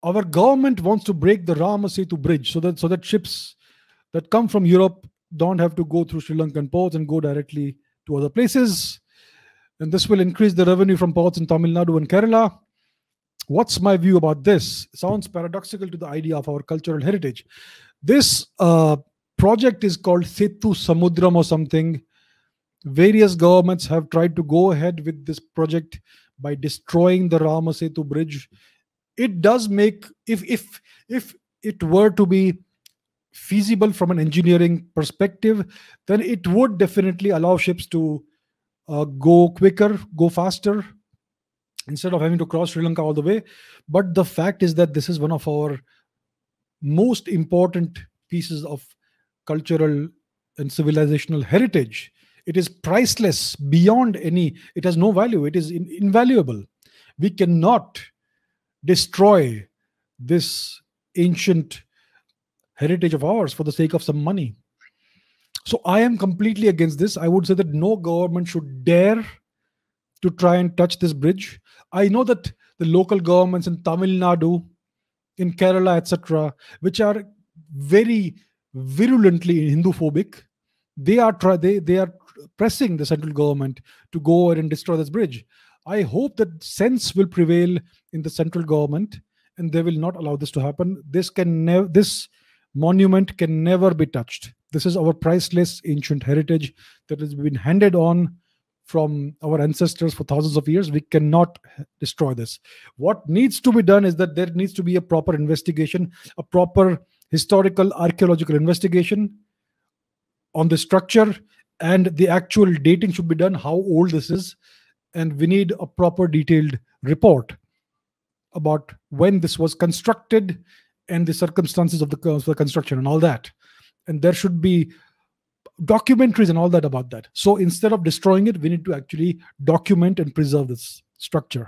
Our government wants to break the Rama Setu bridge so that ships that come from Europe don't have to go through Sri Lankan ports and go directly to other places. And this will increase the revenue from ports in Tamil Nadu and Kerala. What's my view about this? Sounds paradoxical to the idea of our cultural heritage. This project is called Setu Samudram or something. Various governments have tried to go ahead with this project by destroying the Rama Setu bridge. It does make, if it were to be feasible from an engineering perspective, then it would definitely allow ships to go quicker, go faster, instead of having to cross Sri Lanka all the way. But the fact is that this is one of our most important pieces of cultural and civilizational heritage. It is priceless beyond any, it has no value, it is invaluable. We cannot destroy this ancient heritage of ours for the sake of some money. So I am completely against this. I would say that no government should dare to try and touch this bridge. I know that the local governments in Tamil Nadu, in Kerala, etc., which are very virulently Hindu-phobic, they are pressing the central government to go ahead and destroy this bridge. I hope that sense will prevail in the central government, and they will not allow this to happen. This monument can never be touched. This is our priceless ancient heritage that has been handed on from our ancestors for thousands of years. We cannot destroy this. What needs to be done is that there needs to be a proper investigation, a proper historical archaeological investigation on the structure, and the actual dating should be done, how old this is, and we need a proper detailed report about when this was constructed and the circumstances of the construction and all that. And there should be documentaries and all that about that. So instead of destroying it, we need to actually document and preserve this structure.